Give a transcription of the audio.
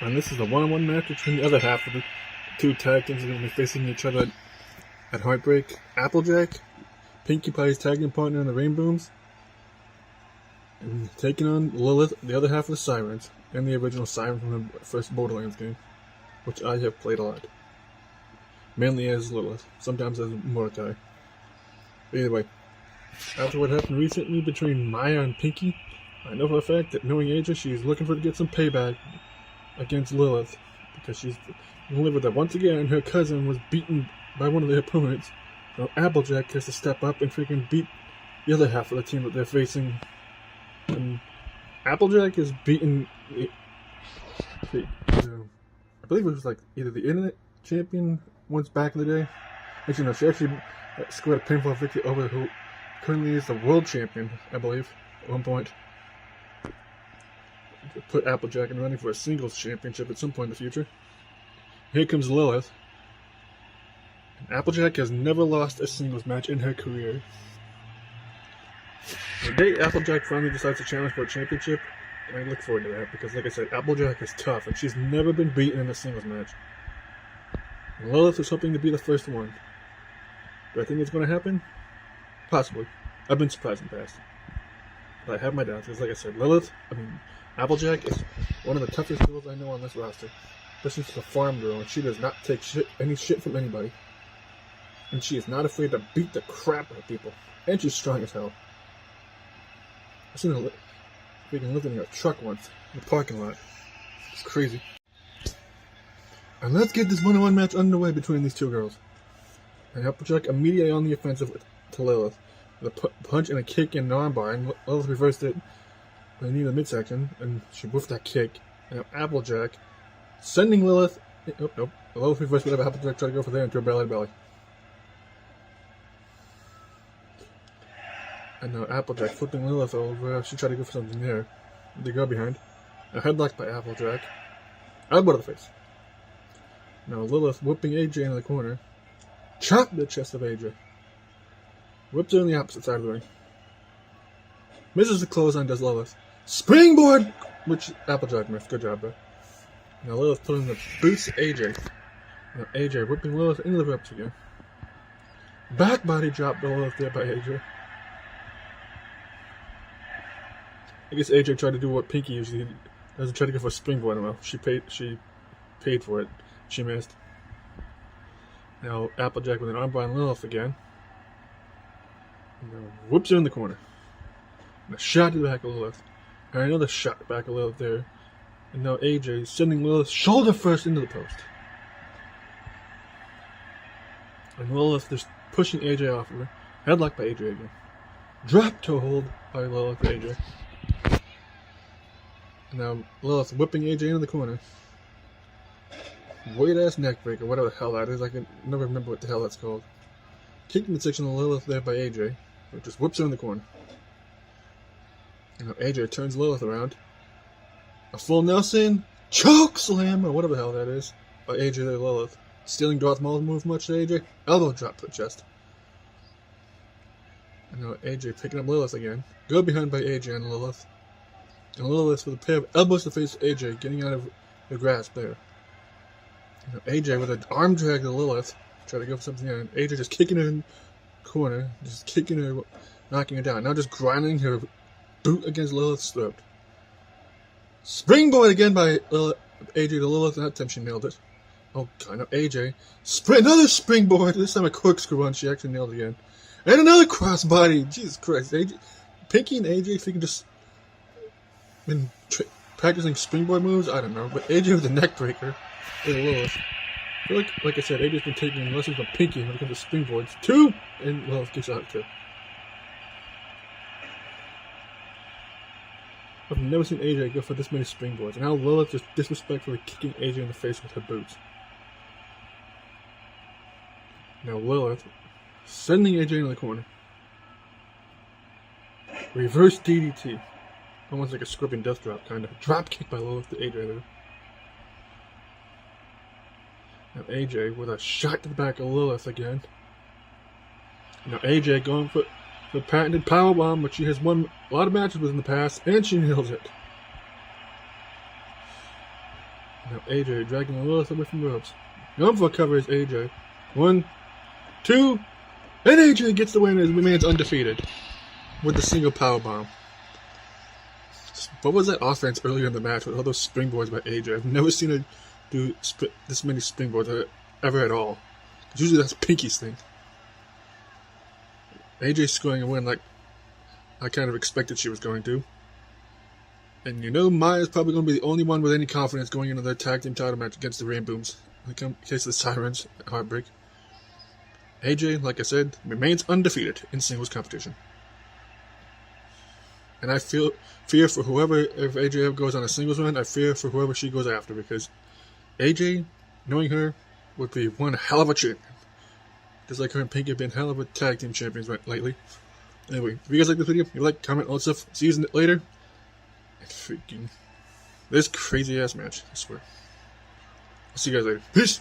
And this is a one-on-one match between the other half of the two tag teams that are going to be facing each other at Heartbreak. Applejack, Pinkie Pie's tag team partner in the Rainbooms, and taking on Lilith, the other half of the Sirens, and the original Siren from the first Borderlands game, which I have played a lot. Mainly as Lilith, sometimes as Mordecai. Either way, after what happened recently between Maya and Pinkie, I know for a fact that knowing Asia, she's looking for to get some payback against Lilith, because she's delivered that once again her cousin was beaten by one of their opponents. So Applejack has to step up and freaking beat the other half of the team that they're facing. And Applejack is beaten I believe it was like either the internet champion once back in the day. Actually, no, she actually scored a pinfall victory over who currently is the world champion, I believe, at one point. Put Applejack in running for a singles championship at some point in the future. Here comes Lilith. And Applejack has never lost a singles match in her career. The day Applejack finally decides to challenge for a championship, I look forward to that, because like I said, Applejack is tough and she's never been beaten in a singles match. And Lilith is hoping to be the first one. Do I think it's going to happen? Possibly. I've been surprised in the past. But I have my doubts, because like I said, Applejack is one of the toughest girls I know on this roster. Especially she's a farm girl, and she does not take any shit from anybody. And she is not afraid to beat the crap out of people. And she's strong as hell. I seen her freaking living in a truck once, in the parking lot. It's crazy. And let's get this one-on-one match underway between these two girls. And Applejack immediately on the offensive to Lilith. With a punch and a kick in an armbar, and Lilith reversed it with a knee in the midsection, and she whiffed that kick. And now Applejack sending Lilith. Nope. Lilith reversed whatever. Applejack tried to go for there and threw belly to belly. And now Applejack flipping Lilith over. She tried to go for something there. They go behind. A headlock by Applejack. Elbow to the face. Now Lilith whipping AJ into the corner. Chop the chest of AJ. Whips her on the opposite side of the ring. Misses the clothesline, does Lilith. Springboard! Which Applejack missed. Good job, bro. Now Lilith putting the boots to AJ. Now AJ whipping Lilith into the ropes again. Back body drop to Lilith there by AJ. I guess AJ tried to do what Pinkie usually doesn't try to go for a springboard. Well, she paid for it. She missed. Now Applejack with an armbar on Lilith again. And now whoops her in the corner. And a shot to the back of Lilith. And another shot to the back of Lilith there. And now AJ sending Lilith shoulder first into the post. And Lilith just pushing AJ off of her. Headlock by AJ again. Drop toe hold by Lilith AJ. And now Lilith whipping AJ into the corner. Weird ass neck breaker, whatever the hell that is. I can never remember what the hell that's called. Kicking the section of Lilith there by AJ. It just whips her in the corner. And now AJ turns Lilith around. A full Nelson choke slam, or whatever the hell that is, by AJ there Lilith. Stealing Darth Maul's move much to AJ. Elbow drop to the chest. And now AJ picking up Lilith again. Go behind by AJ and Lilith. And Lilith with a pair of elbows to face AJ, getting out of the grasp there. And now AJ with an arm drag to Lilith. Try to go for something in. AJ just kicking her in the corner. Just kicking her, knocking her down. Now just grinding her boot against Lilith's throat. Springboard again by AJ to Lilith. That time she nailed it. Oh god, now AJ. Another springboard. This time a corkscrew one. She actually nailed it again. And another crossbody. Jesus Christ. AJ, Pinkie and AJ, if you can just been practicing springboard moves, I don't know. But AJ with the neck breaker. Lilith. I feel like I said, AJ's been taking lessons from Pinkie when it comes to springboards. 2! And Lilith gets out 2. I've never seen AJ go for this many springboards. And now Lilith just disrespectfully kicking AJ in the face with her boots. Now Lilith sending AJ into the corner. Reverse DDT. Almost like a Scorpion Death Drop, kind of. Drop kick by Lilith to AJ there. Now AJ with a shot to the back of Lilith again. Now AJ going for the patented powerbomb, which she has won a lot of matches with in the past, and she nails it. Now AJ dragging Lilith away from the ropes. Going for cover is AJ. 1, 2, and AJ gets the win and remains undefeated with the single powerbomb. What was that offense earlier in the match with all those springboards by AJ? I've never seen her do this many springboards ever at all. Usually that's Pinky's thing. AJ scoring a win like I kind of expected she was going to. And you know Maya's probably going to be the only one with any confidence going into their tag team title match against the Rainbooms. In case of the Sirens at Heartbreak. AJ, like I said, remains undefeated in singles competition. And I fear for whoever, if AJ ever goes on a singles run, I fear for whoever she goes after, because AJ, knowing her, would be one hell of a champion. Just like her and Pinky have been hell of a tag team champions lately. Anyway, if you guys like this video, you like, comment, all that stuff. See you later. And freaking this crazy ass match, I swear. I'll see you guys later. Peace!